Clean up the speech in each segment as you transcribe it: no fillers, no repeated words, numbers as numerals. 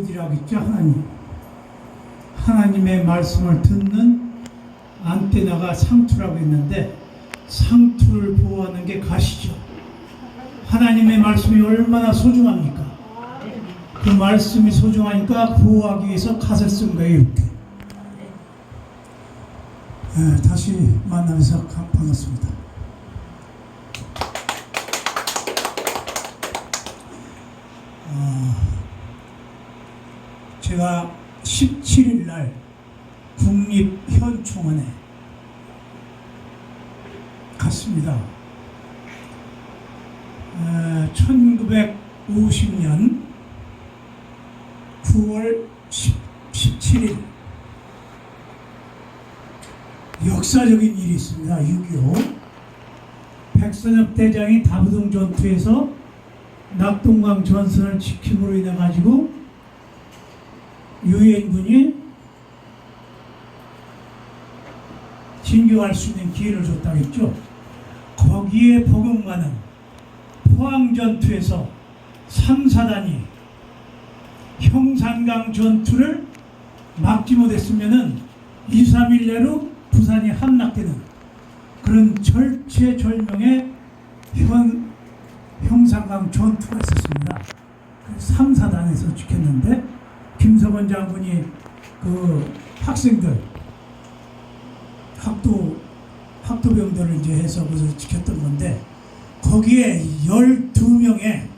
고디라고 있죠. 하나님의 말씀을 듣는 안테나가 상투라고 있는데, 상투를 보호하는 게 가시죠. 하나님의 말씀이 얼마나 소중합니까? 그 말씀이 소중하니까 보호하기 위해서 갓을 쓴 거예요. 이렇게. 다시 만나면서 반갑습니다. 제가 17일 날 국립현충원에 갔습니다. 1950년 9월 17일 역사적인 일이 있습니다. 6.25 백선엽 대장이 다부동 전투에서 낙동강 전선을 지킴으로 인해 가지고 유엔군이 진격할 수 있는 기회를 줬다고 했죠. 거기에 복용하는 포항전투에서 3사단이 형산강 전투를 막지 못했으면은 2, 3일 내로 부산이 함락되는 그런 절체절명의 형산강 전투가 있었습니다. 3사단에서 지켰는데 김석원 장군이 그 학생들 학도병들을 이제 해서 그래서 지켰던 건데, 거기에 12명의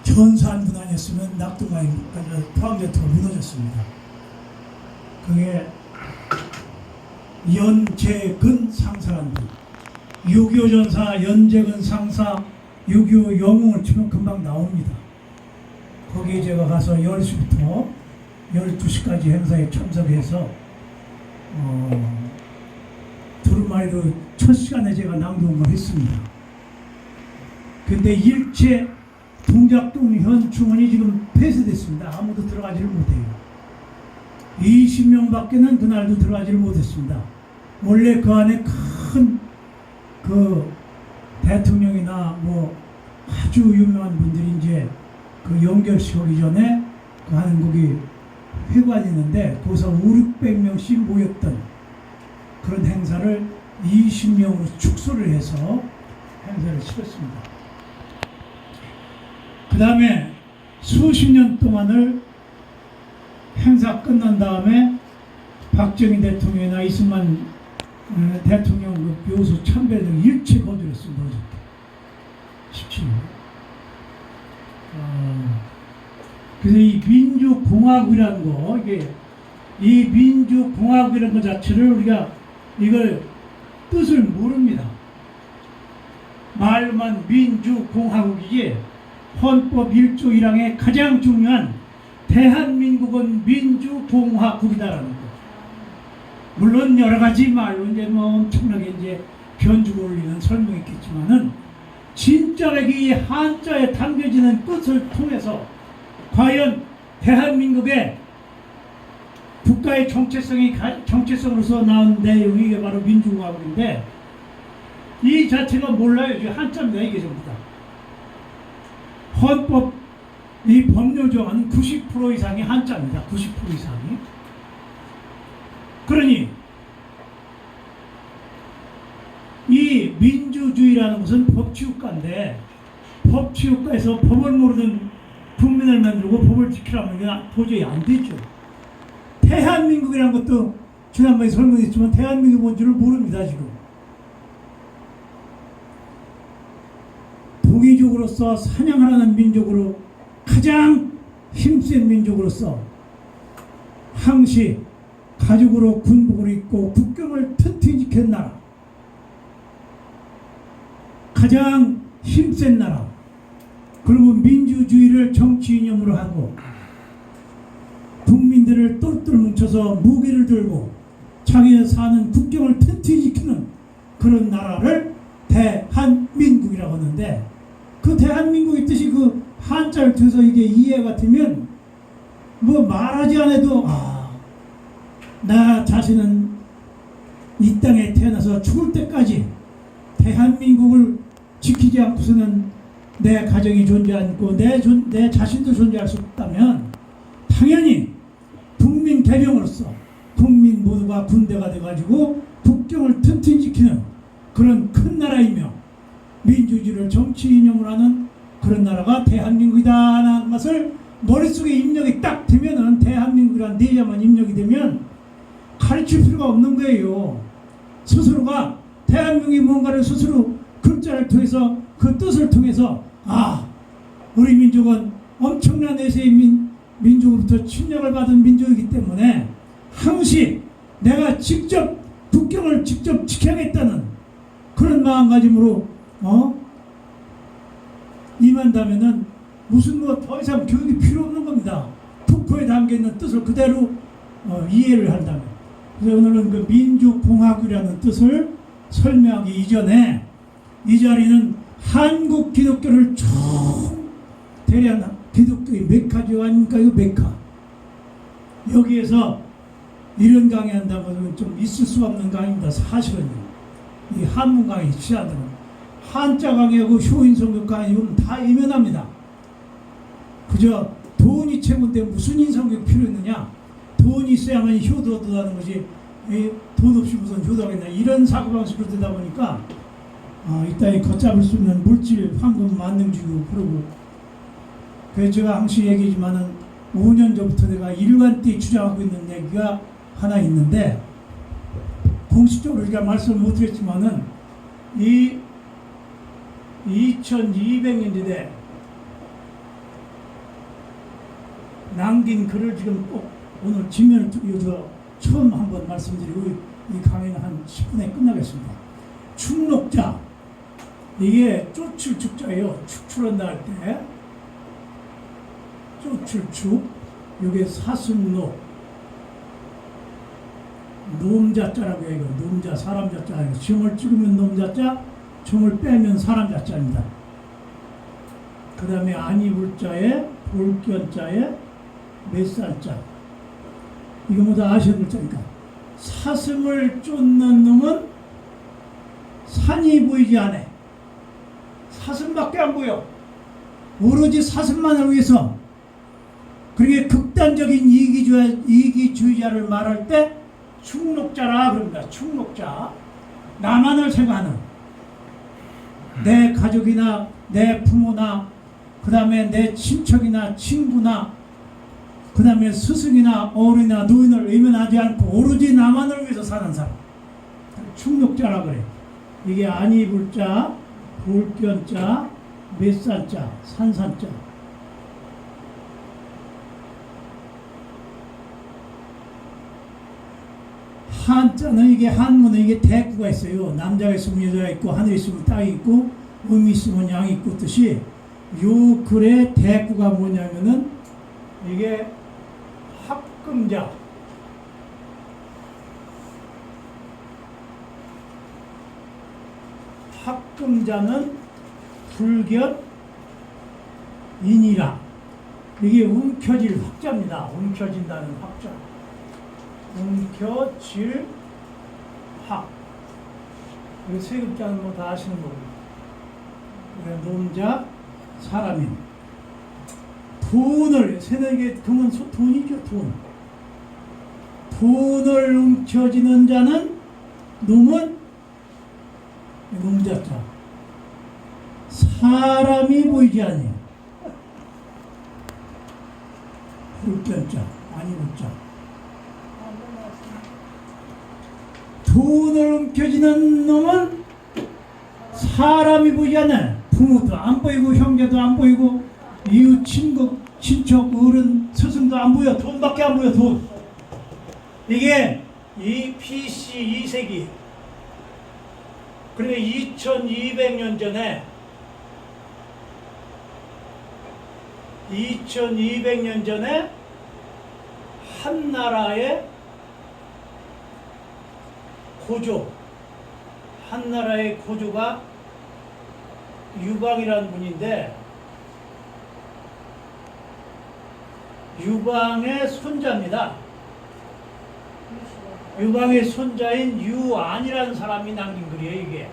전사한 분 아니었으면 낙동강이 포항전투가 무너졌습니다. 그게 연재근 상사란 분, 6.25 전사 연재근 상사 6.25 영웅을 치면 금방 나옵니다. 거기에 제가 가서 10시부터 12시까지 행사에 참석해서 두루마리로 첫 시간에 제가 낭독을 했습니다. 근데 일체 동작동 현충원이 지금 폐쇄됐습니다. 아무도 들어가지를 못해요. 20명밖에는 그날도 들어가지를 못했습니다. 원래 그 안에 큰 그 대통령이나 뭐 아주 유명한 분들이 이제 그 연결식 오기 전에 그 하는 거기 회관이 있는데, 거기서 500~600명씩 모였던 그런 행사를 20명으로 축소를 해서 행사를 치렀습니다. 그 다음에 수십 년 동안을 행사 끝난 다음에 박정희 대통령이나 이승만 대통령 그 묘소 참배 등 일체 거절했습니다. 17년. 그래서 이 민주공화국이라는 거, 이 민주공화국이라는 것 자체를 우리가 이걸 뜻을 모릅니다. 말만 민주공화국이지 헌법 1조 1항의 가장 중요한 대한민국은 민주공화국이다라는 거. 물론 여러 가지 말로 이제 뭐 엄청나게 이제 변주고 올리는 설명이 있겠지만은, 진짜로 이 한자에 담겨지는 뜻을 통해서 과연 대한민국의 국가의 정체성으로서 나온 내용이 이게 바로 민주공화국인데, 이 자체가 몰라요. 이게 한자입니다. 이게 전부 다. 헌법 이 법률 조항은 90% 이상이 한자입니다. 90% 이상이. 그러니 이 민주주의라는 것은 법치국가인데, 법치국가에서 법을 모르는 국민을 만들고 법을 지키라면 이건 도저히 안 되죠. 대한민국이라는 것도 지난번에 설명했지만 대한민국 뭔지를 모릅니다. 지금 동이족으로서 사냥하는 민족으로 가장 힘센 민족으로서 항시 가죽으로 군복을 입고 국경을 튼튼히 지킨 나라, 가장 힘센 나라, 그리고 민주주의를 정치 이념으로 하고 국민들을 똘똘 뭉쳐서 무기를 들고 자기네 사는 국경을 튼튼히 지키는 그런 나라를 대한민국이라고 하는데, 그 대한민국의 뜻이 그 한자를 통해서 이게 이해가 되면 뭐 말하지 않아도 나 자신은 이 땅에 태어나서 죽을 때까지 대한민국을 지키지 않고서는 내 가정이 존재하지 않고 내 자신도 존재할 수 없다면 당연히 국민 대령으로서 국민 모두가 군대가 돼가지고 국경을 튼튼히 지키는 그런 큰 나라이며 민주주의를 정치 이념으로 하는 그런 나라가 대한민국이다라는 것을 머릿속에 입력이 딱 되면은 대한민국이라는 내자만 입력이 되면 가르칠 필요가 없는 거예요. 스스로가 대한민국이 뭔가를 스스로 글자를 통해서 그 뜻을 통해서 우리 민족은 엄청난 내세의 민족으로부터 침략을 받은 민족이기 때문에 항시 내가 직접 국경을 직접 지켜야겠다는 그런 마음가짐으로 임한다면은 무슨 뭐 더 이상 교육이 필요 없는 겁니다. 국호에 담겨있는 뜻을 그대로 이해를 한다면. 그래서 오늘은 그 민주공화국이라는 뜻을 설명하기 이전에 이 자리는 한국 기독교를 총 대리한 기독교의 메카죠 아닙니까? 이거 메카. 여기에서 이런 강의한다는 것은 좀 있을 수 없는 강의입니다. 사실은요. 이 한문 강의 시작하는 한자 강의하고 효인성교 강의는 다 이면합니다. 그저 돈이 최고인데 무슨 인성교육 필요 있느냐? 돈이 있어야만 효도 얻어가는 것이 돈 없이 무슨 효도하겠냐? 이런 사고방식으로 되다 보니까 이따위 걷잡을 수 있는 물질, 황금, 만능주의고 그러고 그래서 제가 항상 얘기하지만은 5년 전부터 내가 일관되이 주장하고 있는 얘기가 하나 있는데 공식적으로 제가 말씀을 못 드렸지만은 이 2200년대 남긴 글을 지금 꼭 오늘 지면을 띄워서 처음 한번 말씀드리고 이 강의는 한 10분에 끝나겠습니다. 축록자 이게 쫓을 축자예요. 축출한다 할 때 쫓을 축 이게 사슴록 놈자자라고 해요. 놈자 사람 자자. 정을 찍으면 놈자자, 정을 빼면 사람 자자입니다. 그 다음에 안이불자에 볼견자에 몇살자 이거 모두 아셔야 될 자니까 사슴을 쫓는 놈은 산이 보이지 않아. 사슴밖에 안 보여. 오로지 사슴만을 위해서. 그러게 극단적인 이기주의자를 말할 때 축록자라 그럽니다. 축록자. 나만을 생각하는 내 가족이나 내 부모나 그 다음에 내 친척이나 친구나 그 다음에 스승이나 어른이나 노인을 외면하지 않고 오로지 나만을 위해서 사는 사람 축록자라 그래. 이게 안이불자, 볼견자, 몇살자, 산산자. 한자는 이게 한문은 이게 대구가 있어요. 남자가 있으면 여자가 있고 하늘에 있으면 땅이 있고 음이 있으면 양이 있고 뜻이 요 글의 대구가 뭐냐면은 이게 합금자 합금자는 불견인이라 이게 움켜질 학자입니다. 움켜진다는 학자. 움켜질 학. 이 세 글자는 뭐 다 아시는 거고. 놈자 사람인. 돈을 새내게 금은 돈이죠. 돈을 움켜쥐는 자는 놈은 놈자자. 사람이 보이지 않아요. 불견자 아니불자. 돈을 움켜쥐는 놈은 사람이 보이지 않아요. 부모도 안 보이고 형제도 안 보이고 이웃 친척 어른 스승도 안 보여. 돈밖에 안 보여. 돈. 이게 이 BC 2세기 그리고 2200년 전에 2200년 전에 한 나라의 고조, 한 나라의 고조가 유방이라는 분인데 유방의 손자입니다. 유방의 손자인 유안이라는 사람이 남긴 글이에요. 이게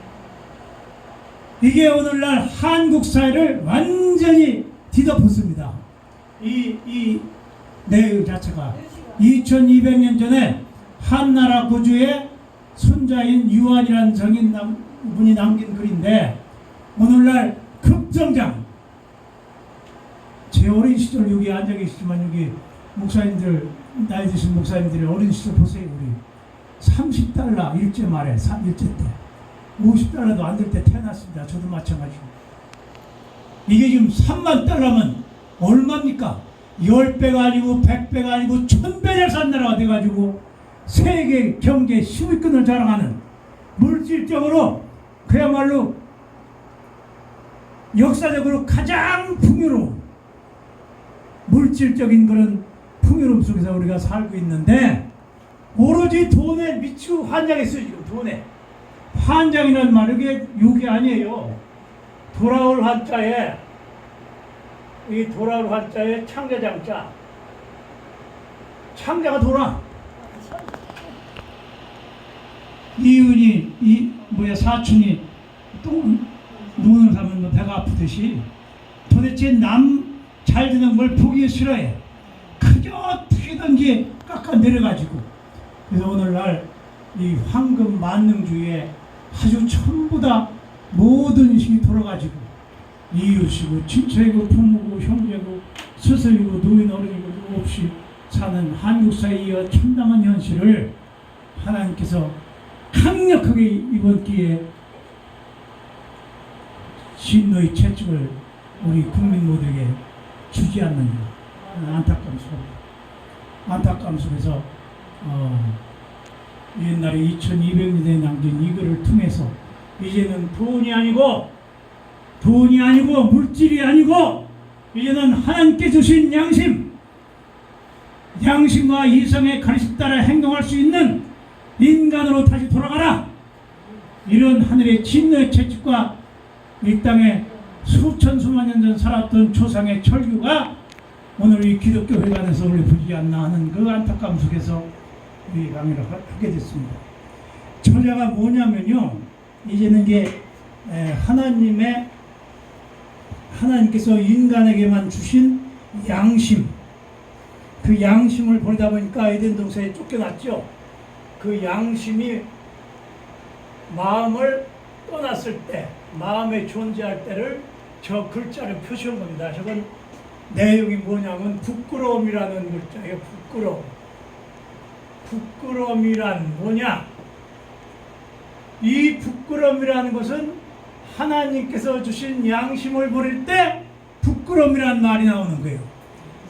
이게 오늘날 한국 사회를 완전히 뒤덮었습니다. 이 내용 자체가 2200년 전에 한나라 구주의 손자인 유한이라는 분이 남긴 글인데 오늘날 급성장. 제 어린 시절 여기 앉아 계시지만 여기 목사님들 나이 드신 목사님들의 어린 시절 보세요. 우리 30달러 일제 말에 일제 때 50달러도 안 될 때 태어났습니다. 저도 마찬가지고. 이게 지금 3만 달러면 얼마입니까? 10배가 아니고 100배가 아니고 1000배를 산 나라가 돼가지고 세계 경제 10위권을 자랑하는 물질적으로 그야말로 역사적으로 가장 풍요로운 물질적인 그런 풍요로움 속에서 우리가 살고 있는데 오로지 돈에 미치고 환장했어요. 지금 돈에 환장이라는 말 이게 욕이 아니에요. 돌아올 한자에 이 돌아올 한자에 창자장자 창자가 돌아 이윤이 사촌이 똥 눈을 감으면 뭐 배가 아프듯이 도대체 남 잘 되는 걸 보기 싫어해. 그저 튀든지 깎아 내려가지고. 그래서 오늘날 이 황금 만능주의에 아주 전부 다 모든 식이 돌아가지고 이웃이고 친척이고 부모고 형제고 스승이고 노인 어른이고 누구 없이 사는 한국 사회의 참담한 현실을 하나님께서 강력하게 이번 기회에 진노의 채찍을 우리 국민 모두에게 주지 않느냐 안타까움 속에서 옛날에 2200년에 남긴 이 글을 통해서 이제는 돈이 아니고 물질이 아니고 이제는 하나님께 주신 양심과 이성의 가르침 따라 행동할 수 있는 인간으로 다시 돌아가라. 이런 하늘의 진노의 채찍과 이 땅에 수천 수만 년 전 살았던 조상의 철교가 오늘 이 기독교 회관에서 우리 보지 않나 하는 그 안타까움 속에서 이 강의를 하게 됐습니다. 저자가 뭐냐면요, 이제는 이게 하나님께서 인간에게만 주신 양심, 그 양심을 보다 보니까 에덴 동산에 쫓겨났죠. 그 양심이 마음을 떠났을 때, 마음에 존재할 때를 저 글자로 표시한 겁니다. 저건 내용이 뭐냐면 부끄러움이라는 글자예요. 부끄러움이란 뭐냐? 이 부끄러움이라는 것은 하나님께서 주신 양심을 버릴 때 부끄러움이라는 말이 나오는 거예요.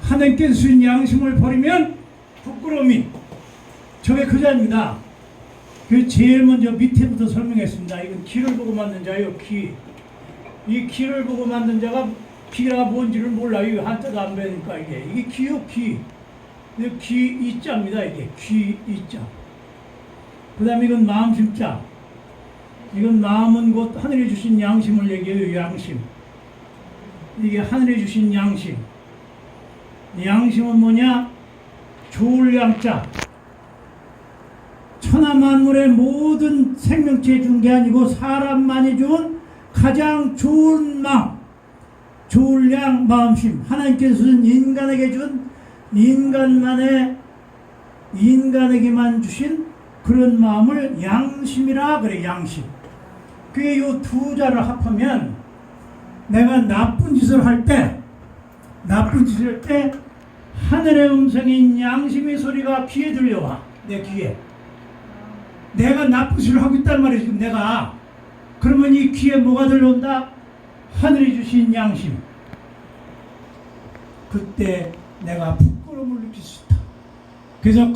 하나님께서 주신 양심을 버리면 부끄러움이 저게 그 자입니다. 그 제일 먼저 밑에부터 설명했습니다. 이건 기를 보고 만든 자예요. 이 기를 보고 만든 자가 기가 뭔지를 몰라요. 이거 한자도 안 배우니까 이게 기요, 기. 이자입니다. 이게 이자. 그 다음에 이건 마음심자. 이건 마음은 곧 하늘이 주신 양심을 얘기해요. 양심. 이게 하늘이 주신 양심. 양심은 뭐냐? 좋을 양자. 천하 만물의 모든 생명체에 준 게 아니고 사람만이 준 가장 좋은 마음, 좋을 양 마음심. 하나님께서 준 인간에게 준 인간에게만 주신 그런 마음을 양심이라 그래. 양심. 그게 이 두 자를 합하면 내가 나쁜 짓을 할 때 하늘의 음성인 양심의 소리가 귀에 들려와. 내 귀에. 내가 나쁜 짓을 하고 있단 말이야. 지금 내가. 그러면 이 귀에 뭐가 들려온다? 하늘이 주신 양심. 그때 내가 부끄러움을 느낄 수 있다. 그래서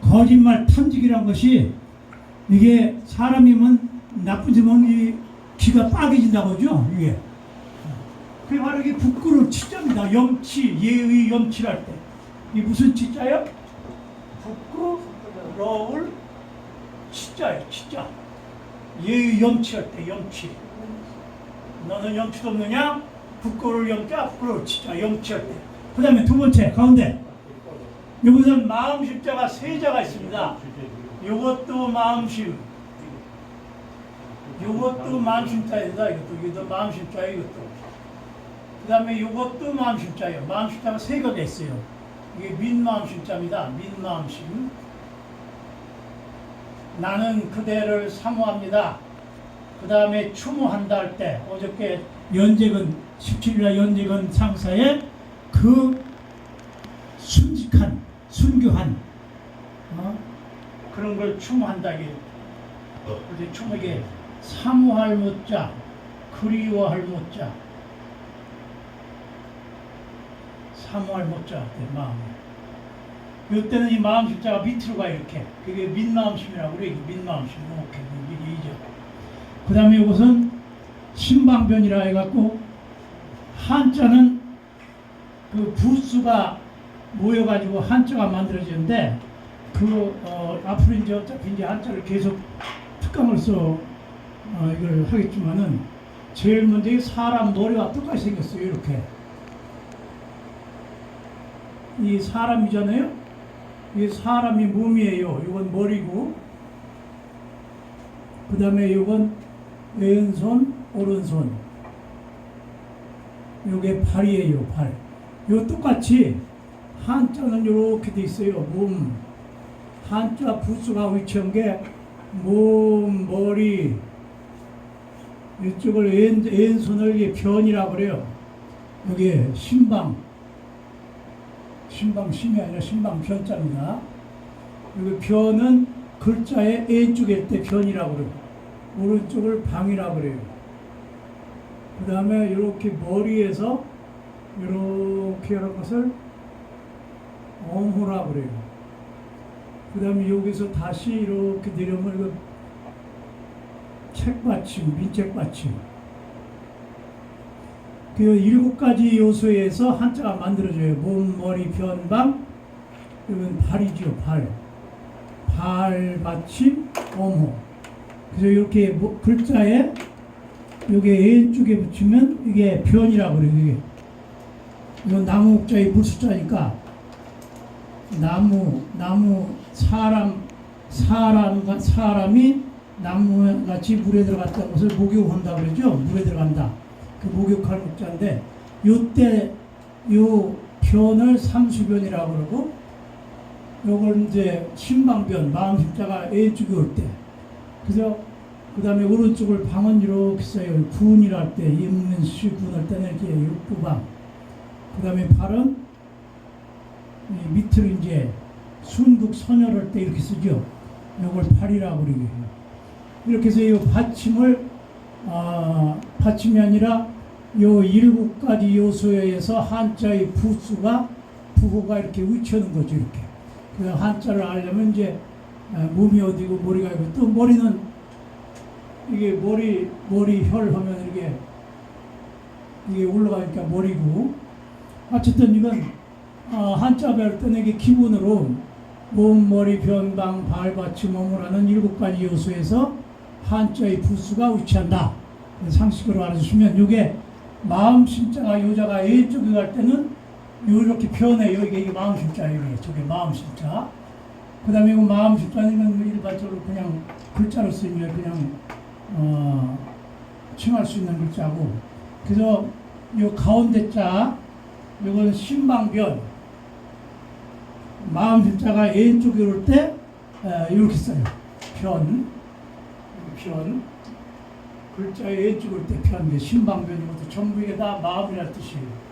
거짓말, 탐직이란 것이 이게 사람이면 나쁜 짓은 이 귀가 빠개진다고 하죠. 이게. 그게 바로 이게 부끄러울 치자입니다. 염치, 예의 염치할 때. 이게 무슨 치자예요? 부끄러울 치자예요. 치자. 예의 염치할 때 염치. 너는 염치도 없느냐? 부끄러울 염자, 부끄러울 치자. 염치할 때. 그 다음에 두 번째 가운데 이것은 마음심자가 세 자가 있습니다. 이것도 마음심. 요것도 마음심자이다. 이것도 마음심자예요. 이것도. 그 다음에 요것도 마음심자예요. 마음심자가 세 개가 있어요. 이게 민마음심자입니다. 민마음심. 나는 그대를 사모합니다. 그 다음에 추모한다 할 때 어저께 연재근 17일 연재근 상사의 그 순직한 순교한 그런 걸 추모한다. 이게 어제 추모에 사모할 못자 그리워할 못자 사모할 못자 마음. 이때는 이 마음심자가 밑으로 가 이렇게. 그게 민마음심이라고 그래. 민마음심. 이렇게 미리죠. 그 다음에 이것은 신방변이라 해갖고 한자는 그 부수가 모여가지고 한자가 만들어지는데 앞으로 이제 어차피 이제 한자를 계속 특강으로서 이걸 하겠지만은 제일 먼저 이 사람 머리와 똑같이 생겼어요. 이렇게. 이 사람이잖아요. 이 사람이 몸이에요. 이건 머리고, 그 다음에 이건 왼손, 오른손. 이게 발이에요. 발. 요 똑같이 한자는 이렇게 돼 있어요. 몸. 한자 부수가 위치한 게 몸, 머리. 이쪽을 왼손을 이게 변이라고 그래요. 여기 신방. 신방심이 아니라 신방변자입니다. 여기 변은 글자의 왼쪽일 때 변이라고 그래요. 오른쪽을 방이라고 그래요. 그 다음에 이렇게 머리에서 이렇게 하는 것을 엄호라고 그래요. 그 다음에 여기서 다시 이렇게 내려오면 책받침, 민책받침. 그 7가지 요소에서 한자가 만들어져요. 몸, 머리, 변, 방. 이건 발이죠. 발. 발, 받침, 엄호. 그래서 이렇게 글자에 여기 왼쪽에 붙이면 이게 변이라고 그래요. 이게. 이건 나무 옥자의 물수자니까 나무, 사람이 나무같이 물에 들어갔다는 것을 목욕한다 그러죠. 물에 들어간다. 그 목욕할 목자인데 요때 요 변을 삼수변이라고 그러고 요걸 이제 신방변 마음심자가 왼쪽에 올 때 그래서 그 다음에 오른쪽을 방은 이렇게 써요. 군이라 할 때 임문시 군할 때는 이렇게 육부방. 그 다음에 발은 밑으로 이제 순국 선열할 때 이렇게 쓰죠. 요걸 발이라고 그러게. 이렇게 해서 이 받침을 받침이 아니라 요 7가지 요소에 의해서 한자의 부호가 이렇게 위치하는 거죠. 이렇게. 그 한자를 알려면 이제 몸이 어디고 머리가 있고 또 머리는 이게 머리 혈 하면 이게 올라가니까 머리고 어쨌든 이건 한자 배울 때는 이게 기본으로 몸, 머리, 변, 방, 발, 받침, 어무라는 7가지 요소에서 한자의 부수가 위치한다. 상식으로 알아주시면 이게 마음심자가 요자가 왼쪽에 갈 때는 이렇게 변해요. 이게 마음심자예요. 저게 마음심자. 그 다음에 이거 마음심자는 일반적으로 그냥 글자로 쓰면 그냥 칭할 수 있는 글자고. 그래서 이 가운데 자 이건 신방변. 마음심자가 왼쪽에 올 때 이렇게 써요. 변. 글자의 왼쪽에 올 때 편. 신방변이고도 전부 이게 다 마음이라는 뜻이에요.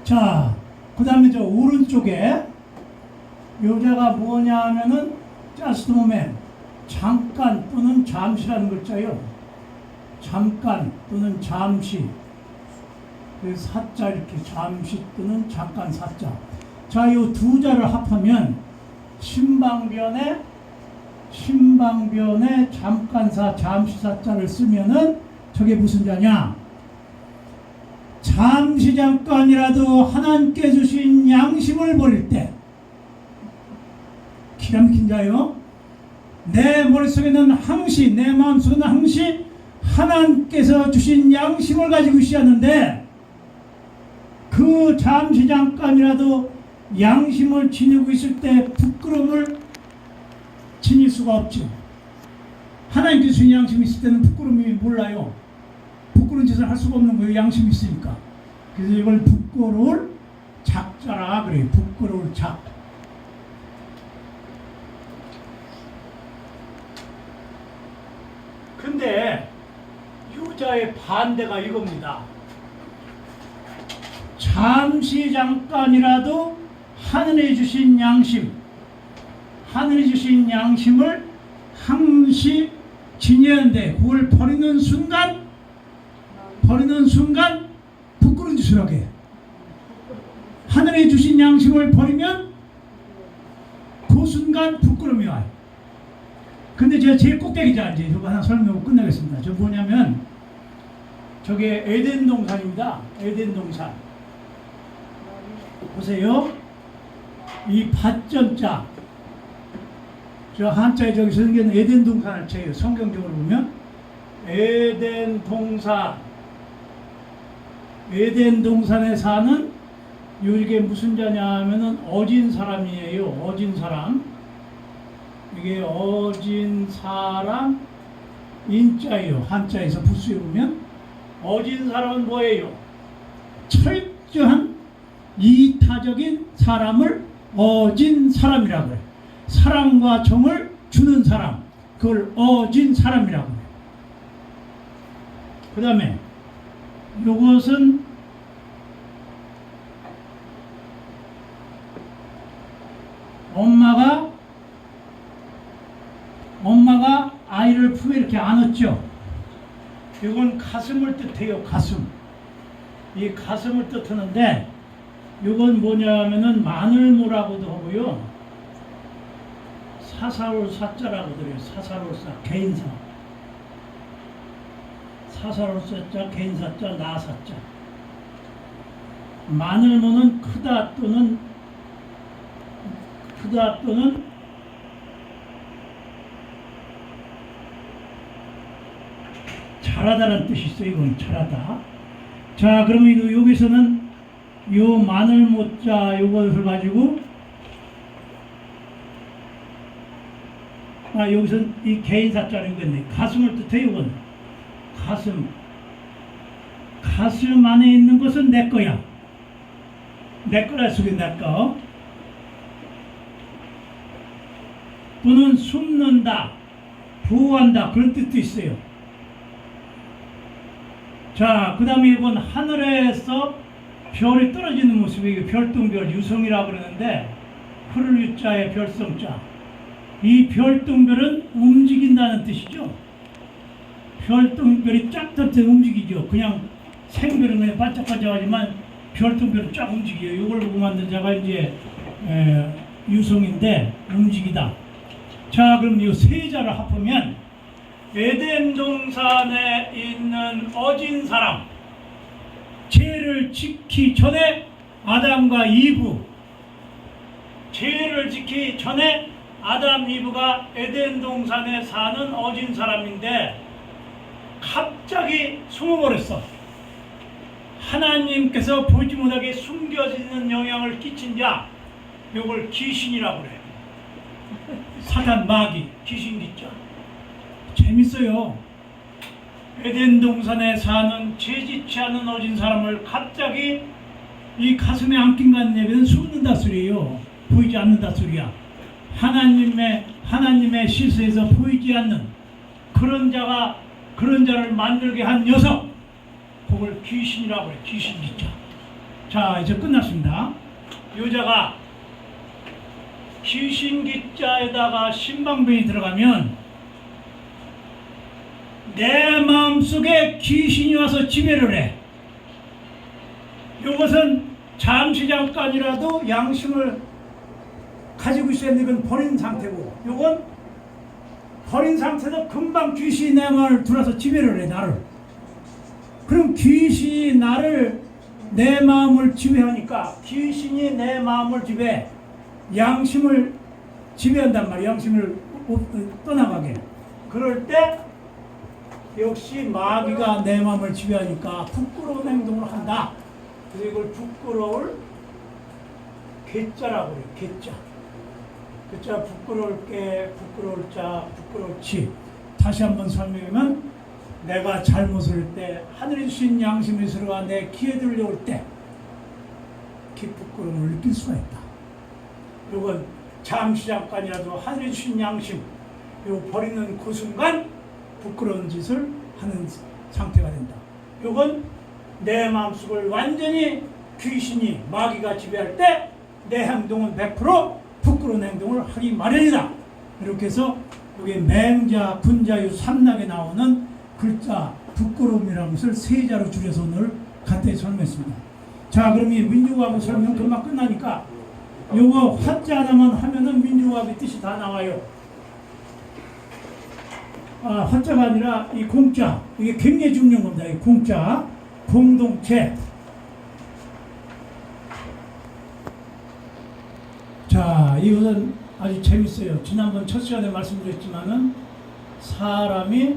자, 그 다음에 저 오른쪽에 요자가 뭐냐 하면은 just a moment. 잠깐 또는 잠시라는 글자예요. 잠깐 또는 잠시. 그래서 사자 이렇게 잠시 또는 잠깐 사자. 자, 이 두 자를 합하면 신방변에 잠깐사 잠시사자를 쓰면은 저게 무슨 자냐? 잠시 잠깐이라도 하나님께 주신 양심을 버릴 때 기가 막힌 자요. 내 머릿속에는 항시 내 마음속에는 항시 하나님께서 주신 양심을 가지고 있었는데 그 잠시 잠깐이라도 양심을 지니고 있을 때 부끄러움을 지닐 수가 없죠. 하나님께 주신 양심이 있을 때는 부끄러움이 몰라요. 부끄러운 짓을 할 수가 없는 거예요. 양심이 있으니까. 그래서 이걸 부끄러울 작자라 그래요. 부끄러울 작. 근데 유자의 반대가 이겁니다. 잠시 잠깐이라도 하늘에 주신 양심, 하늘에 주신 양심을 항시 지내는데 그걸 버리는 순간 부끄러운 짓을 하게. 하늘에 주신 양심을 버리면 그 순간 부끄러움이 와요. 근데 제가 제일 꼭대기자 이제 저거 하나 설명하고 끝내겠습니다. 저 뭐냐면 저게 에덴 동산입니다. 에덴 동산. 보세요. 이 밭점자 저 한자에 저기 성경 에덴 동산을 쳐요. 성경적으로 보면 에덴 동산, 에덴 동산에 사는 이게 무슨 자냐 하면은 어진 사람이에요. 어진 사람. 이게 어진 사람 인자예요. 한자에서 부수에 보면 어진 사람은 뭐예요? 철저한 이타적인 사람을 어진 사람이라고 해요. 사랑과 정을 주는 사람, 그걸 어진 사람이라고 해요. 그 다음에 이것은 엄마가 아이를 품에 이렇게 안았죠. 이건 가슴을 뜻해요. 가슴. 이 가슴을 뜻하는데 이건 뭐냐면은 마늘모라고도 하고요. 사사롤 사자라고 그래요. 사사롤 사, 개인사. 사사롤 사자, 개인사자, 나사자. 마늘모는 크다 또는 잘하다는 뜻이 있어요. 이건 잘하다. 자, 그러면 여기서는 요 마늘모자 요것을 가지고 여기서는 이 개인사자는 거네. 가슴을 뜻해요. 이건 가슴 안에 있는 것은 내 거야. 내 거라 속에 내 거. 또는 숨는다, 보호한다 그런 뜻도 있어요. 자, 그 다음에 이건 하늘에서 별이 떨어지는 모습이 별똥별, 유성이라고 그러는데 푸를 유자의 별성자. 이 별똥별은 움직인다는 뜻이죠. 별똥별이 쫙 떨어져 움직이죠. 그냥 생별은 그냥 반짝반짝하지만 별똥별은 쫙 움직여요. 이걸 보고 만든 자가 이제 유성인데 움직이다. 자, 그럼 이 세 자를 합하면 에덴 동산에 있는 어진 사람, 죄를 짓기 전에 아담과 이브, 죄를 짓기 전에 아담 이브가 에덴 동산에 사는 어진 사람인데 갑자기 숨어버렸어. 하나님께서 보지 못하게 숨겨지는 영향을 끼친 자, 이걸 귀신이라고 그래요. 사탄, 마귀, 귀신 기자. 재밌어요. 에덴 동산에 사는 죄짓지 않은 어진 사람을 갑자기 이 가슴에 안긴 가는 얘기는 숨는다 소리예요. 보이지 않는다 소리야. 하나님의 시선에서 보이지 않는 그런 자를 만들게 한 녀석, 그걸 귀신이라고 해요. 귀신 기자. 자, 이제 끝났습니다. 여자가 귀신 기자에다가 신방병이 들어가면 내 마음속에 귀신이 와서 지배를 해. 이것은 잠시 잠깐이라도 양심을 가지고 있어야 되는 건 버린 상태고, 이건 버린 상태도 금방 귀신이 내 마음을 들어서 지배를 해, 나를. 그럼 귀신이 내 마음을 지배하니까 귀신이 내 마음을 지배해. 양심을 지배한단 말이야. 양심을 떠나가게. 그럴 때 역시 마귀가 내 마음을 지배하니까 부끄러운 행동을 한다. 그래서 이걸 부끄러울 괴자라고 그래요. 괴자. 괴자 부끄러울 게, 부끄러울 자, 부끄러울 지. 다시 한번 설명하면 내가 잘못을 할 때 하늘에 주신 양심의 서로가 내 귀에 들려올 때 기쁘고름을 느낄 수가 있다. 이건 잠시 잠깐이라도 하늘에 주신 양심 요 버리는 그 순간 부끄러운 짓을 하는 상태가 된다. 이건 내 마음속을 완전히 귀신이 마귀가 지배할 때 내 행동은 100% 부끄러운 행동을 하기 마련이다. 이렇게 해서 여기 맹자, 군자유, 삼락에 나오는 글자 부끄러움이라는 것을 세 자로 줄여서 오늘 간단히 설명했습니다. 자, 그럼 이 민주과학 설명 금방 끝나니까 요거 화자 하나만 하면은 민주과학의 뜻이 다 나와요. 화자가 아니라 이 공자, 이게 굉장히 중요한 겁니다. 이 공자, 공동체. 자, 이것은 아주 재밌어요. 지난번 첫 시간에 말씀드렸지만은 사람이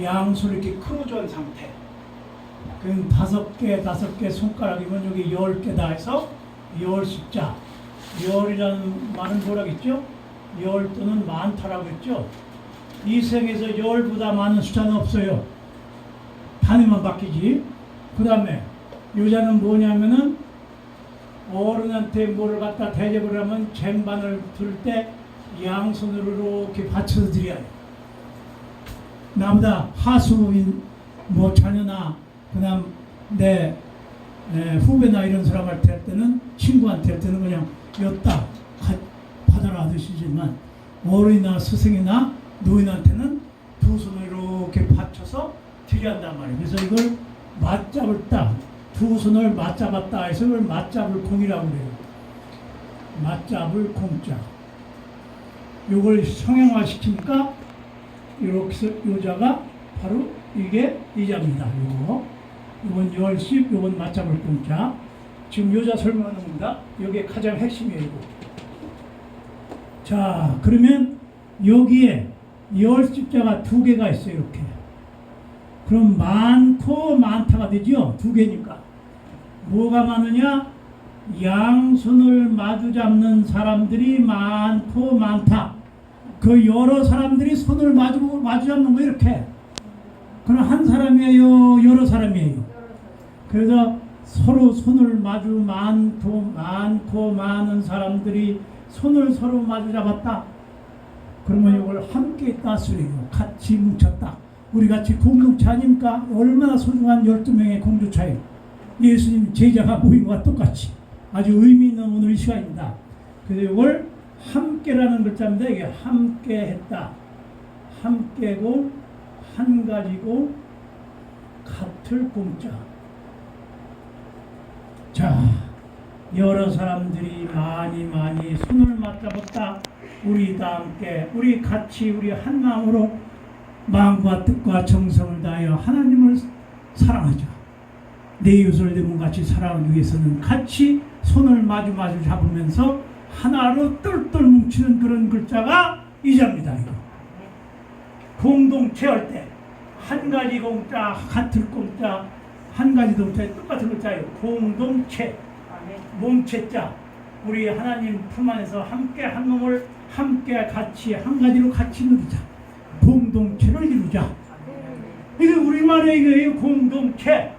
양손을 이렇게 크로즈한 상태. 그럼 5개 손가락이면 여기 10개다 해서 열십자. 열이라는 말은 뭐라겠죠? 열 또는 많다라고 했죠. 이 세계에서 열보다 많은 숫자는 없어요. 단위만 바뀌지. 그 다음에 요자는 뭐냐면은 어른한테 뭐를 갖다 대접을 하면 쟁반을 들 때 양손으로 이렇게 받쳐서 드려야 돼. 나보다 하수인 뭐 자녀나 그다음 내 후배나 이런 사람한테 할 때는 친구한테 할 때는 그냥 였다 받아라 하듯이지만 어른이나 스승이나 노인한테는 두 손을 이렇게 받쳐서 드려야 한단 말이에요. 그래서 이걸 맞잡을 딱 두 손을 맞잡았다 해서 이걸 맞잡을 공이라고 그래요. 맞잡을 공자. 이걸 성형화 시키니까 이렇게 요자가 바로 이게 이자입니다. 이건 열십, 이건 맞잡을 공자. 지금 요자 설명하는 겁니다. 이게 가장 핵심이에요. 이거. 자, 그러면 여기에 열십자가 2개가 있어요. 이렇게. 그럼 많고 많다가 되죠. 2개니까. 뭐가 많으냐? 양손을 마주 잡는 사람들이 많고 많다. 그 여러 사람들이 손을 마주 잡는 거 이렇게. 그럼 한 사람이에요? 여러 사람이에요? 그래서 서로 손을 마주 많고 많은 사람들이 손을 서로 마주 잡았다. 그러면 이걸 함께 따스려요. 같이 뭉쳤다. 우리 같이 공동체 아닙니까? 얼마나 소중한 12명의 공동체예요. 예수님 제자가 모인 것과 똑같이 아주 의미 있는 오늘 이 시간입니다. 그래서 이걸 함께라는 글자인데 이게 함께 했다. 함께고 한 가지고 같을 공자. 자, 여러 사람들이 많이 손을 맞잡았다. 우리 다 함께 우리 같이 우리 한 마음으로 마음과 뜻과 정성을 다하여 하나님을 사랑하자. 내 이웃을 내 몸같이 사랑하기 위해서는 같이 손을 마주 잡으면서 하나로 똘똘 뭉치는 그런 글자가 이자입니다. 이거. 공동체 할 때 한 가지 공자, 같을 공자, 한 가지 동자에 똑같은 글자예요. 공동체, 몸체자. 우리 하나님 품 안에서 함께 한 몸을 함께 같이 한 가지로 같이 누리자. 공동체를 이루자. 이게 우리말의 이거예요. 공동체.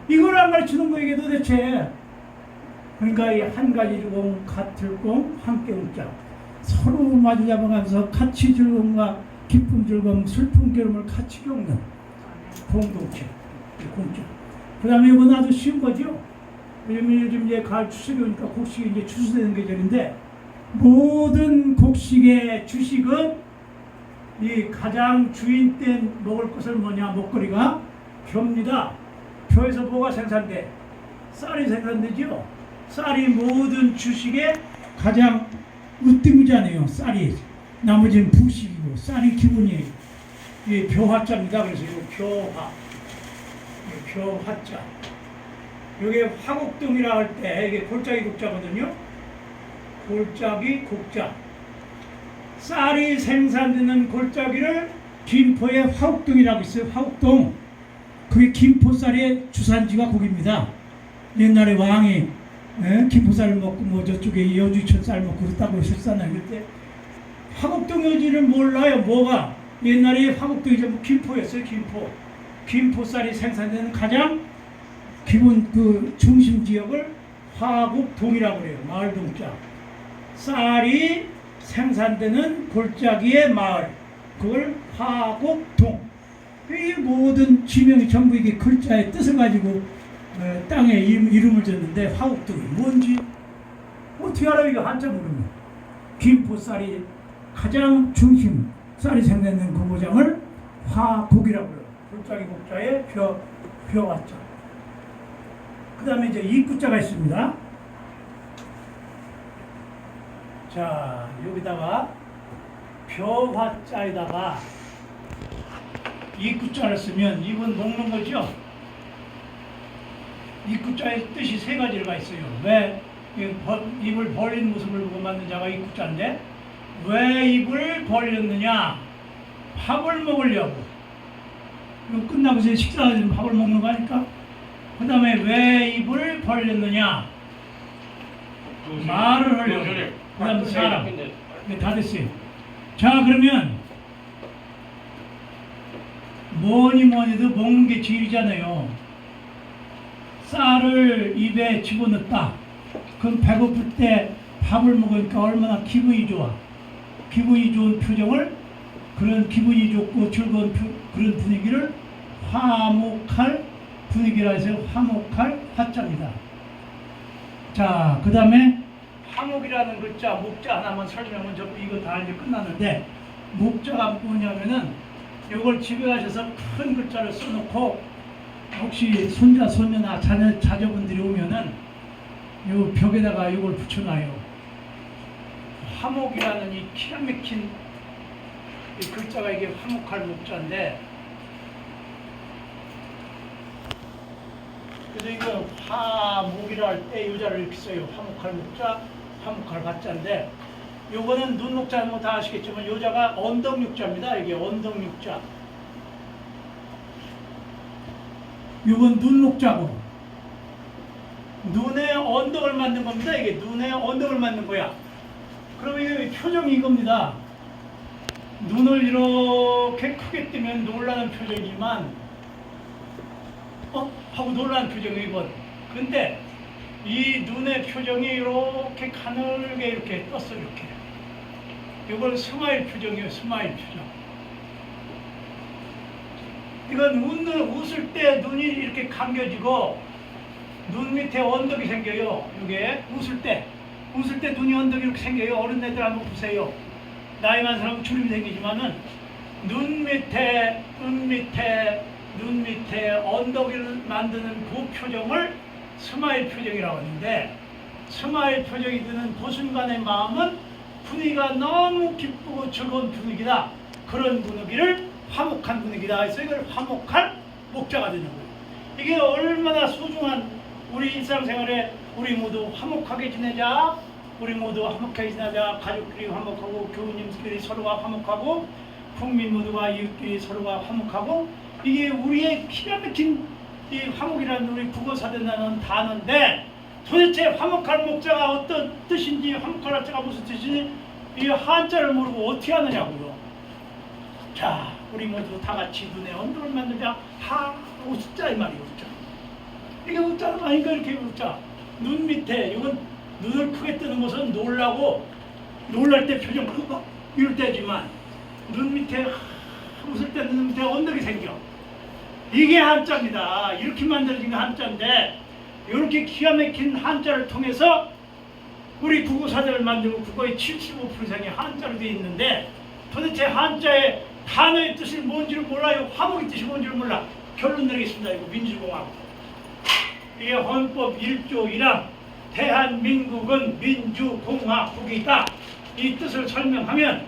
이걸 안 가르치는 거 이게 도대체. 그러니까 이 한 가지 공, 같을 공, 함께 공자. 서로 마주 잡아가면서 같이 즐거움과 기쁨, 즐거움, 슬픔, 괴로움을 같이 겪는 공동체, 공자. 그 다음에 이건 아주 쉬운 거죠. 요즘 이제 가을 추석이 오니까 곡식이 이제 추수되는 계절인데 모든 곡식의 주식은 이 가장 주인 때 먹을 것을 뭐냐 먹거리가 표입니다. 표에서 뭐가 생산돼? 쌀이 생산되죠. 쌀이 모든 주식의 가장 으뜸이잖아요. 쌀이. 나머지는 부식이고 쌀이 기본이에요. 이 표화자입니다. 그래서 이 표화, 이 표화자. 이게 화곡동이라 할 때 이게 골짜기 곡자거든요. 골짜기 곡자. 쌀이 생산되는 골짜기를 김포의 화곡동이라고 있어요. 화곡동. 그게 김포쌀의 주산지가 거기입니다. 옛날에 왕이 김포쌀 먹고 뭐 저쪽에 여주천 쌀 먹고 그랬다고 했었잖아요. 그때 화곡동요지를 몰라요. 뭐가? 옛날에 화곡동이 전부 김포였어요. 김포쌀이 생산되는 가장 기본 그 중심 지역을 화곡동이라고 그래요. 마을 동자. 쌀이 생산되는 골짜기의 마을. 그걸 화곡동. 이 모든 지명이 전부 이게 글자의 뜻을 가지고 땅에 이름을 줬는데 화곡동이 뭔지 어떻게 알아요? 이거 한자 모르면. 김포쌀이 가장 중심 쌀이 생산되는 그 고장을 화곡이라고 해요. 골짜기 곡자에 벼왔자. 그 다음에 이제 입구자가 있습니다. 자, 여기다가 벼화자에다가 입구자를 쓰면 입은 먹는 거죠. 입구자의 뜻이 세 가지가 있어요. 왜 입을 벌린 모습을 보고 만든 자가 입구자인데 왜 입을 벌렸느냐? 밥을 먹으려고. 이거 끝나고 이제 식사하면 밥을 먹는 거 아닐까? 그 다음에 왜 입을 벌렸느냐? 말을 하려고. 그 다음에 사람. 네, 다 됐어요. 자, 그러면 뭐니도 먹는 게 질이잖아요. 쌀을 입에 집어넣었다. 그럼 배고플 때 밥을 먹으니까 얼마나 기분이 좋아. 기분이 좋은 표정을, 그런 기분이 좋고 즐거운 그런 분위기를 화목할 분위기라 해서 화목할 화자입니다. 자, 그 다음에 화목이라는 글자, 목자 하나만 설명하면 이거 다 이제 끝났는데, 목자가 뭐냐면은 이걸 집에 가셔서 큰 글자를 써놓고 혹시 손자, 손녀나 자녀분들이 오면은 요 벽에다가 이걸 붙여놔요. 화목이라는 이 기가 막힌 이 글자가 이게 화목할 목자인데, 그래서 이거 화목이라 할 때 요자를 이렇게 써요. 화목할 목자, 화목할 화자인데, 요거는 눈목자는 뭐 다 아시겠지만 요자가 언덕육자입니다. 이게 언덕육자. 요건 눈목자고, 눈에 언덕을 만든 겁니다. 이게 눈에 언덕을 만든 거야. 그러면 이 표정이 이겁니다. 눈을 이렇게 크게 뜨면 놀라는 표정이지만 하고 놀라는 표정이 이건. 근데 이 눈의 표정이 이렇게 가늘게 이렇게 떴어. 이렇게. 이걸 스마일 표정이에요. 스마일 표정. 이건 웃을 때 눈이 이렇게 감겨지고 눈 밑에 언덕이 생겨요. 이게 웃을 때 눈이 언덕이 이렇게 생겨요. 어른애들 한번 보세요. 나이 많은 사람은 주름이 생기지만은 눈 밑에 언덕을 만드는 그 표정을 스마일 표정이라고 하는데, 스마일 표정이 드는 그 순간의 마음은 분위기가 너무 기쁘고 즐거운 분위기다. 그런 분위기를 화목한 분위기다 해서 이걸 화목할 목자가 되는 거예요. 이게 얼마나 소중한 우리 일상생활에 우리 모두 화목하게 지내자. 우리 모두 화목하게 지내자. 가족끼리 화목하고 교우님들끼리 서로가 화목하고 국민 모두가 이웃끼리 서로가 화목하고, 이게 우리의 기가 막힌 이 화목이라는 우리 국어사전이라는 단어인데, 도대체 화목할 목자가 어떤 뜻인지, 화목할 화자가 무슨 뜻인지 이 한자를 모르고 어떻게 하느냐고요. 자, 우리 모두 다 같이 눈에 언덕을 만들자. 웃자 이 말이에요. 웃자. 이게 웃자는 아닌가? 이렇게 웃자. 눈 밑에, 이건 눈을 크게 뜨는 것은 놀랄 때 표정 그거 이럴 때지만, 눈 밑에 웃을 때 눈 밑에 언덕이 생겨. 이게 한자입니다. 이렇게 만들어진 게 한자인데, 이렇게 기가 막힌 한자를 통해서 우리 국어사전을 만들고 국어의 75% 이상이 한자로 되어 있는데, 도대체 한자의 단어의 뜻이 뭔지를 몰라요. 화목의 뜻이 뭔지를 몰라. 결론 내리겠습니다. 이거 민주공화국. 이게 헌법 1조 1항 대한민국은 민주공화국이다. 이 뜻을 설명하면,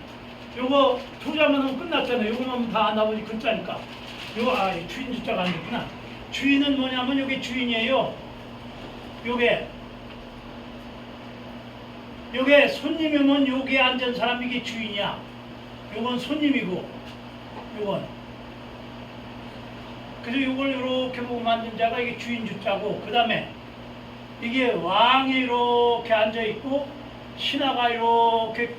요거 두 자만 하면 끝났잖아요. 요거만 하면 다 나머지 글자니까. 주인 주자가 안 됐구나. 주인은 뭐냐면 요게 주인이에요. 요게 손님이면 요게 앉은 사람 이게 주인이야. 요건 손님이고, 요건. 그래서 요걸 이렇게 보고 만든 자가 이게 주인 주자고, 그 다음에 이게 왕이 이렇게 앉아 있고 신하가 이렇게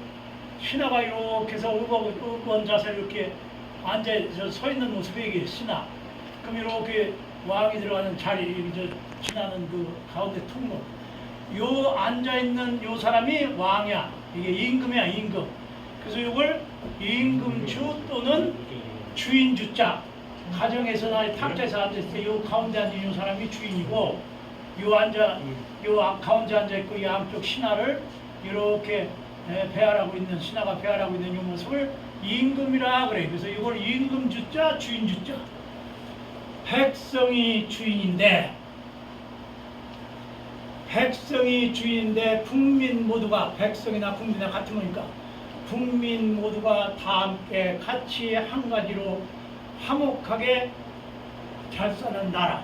신하가 이렇게 해서 의원 자세로 이렇게 앉아 서 있는 모습이 이게 신하. 그럼 이렇게 왕이 들어가는 자리, 지나는 그 가운데 통로. 요 앉아 있는 요 사람이 왕이야. 이게 임금이야, 임금. 그래서 이걸 임금주 또는 주인주자. 가정에서나 탁자에서 앉았을 때 요 가운데 앉은 요 사람이 주인이고, 요 가운데 앉아 있고 이 양쪽 신하를 이렇게 배열하고 있는, 신하가 배열하고 있는 이 모습을 임금이라 그래. 그래서 이걸 임금주자, 주인주자. 백성이 주인인데 국민 모두가, 백성이나 국민이나 같은 거니까 국민 모두가 다 함께 같이 한 가지로 화목하게 잘 사는 나라.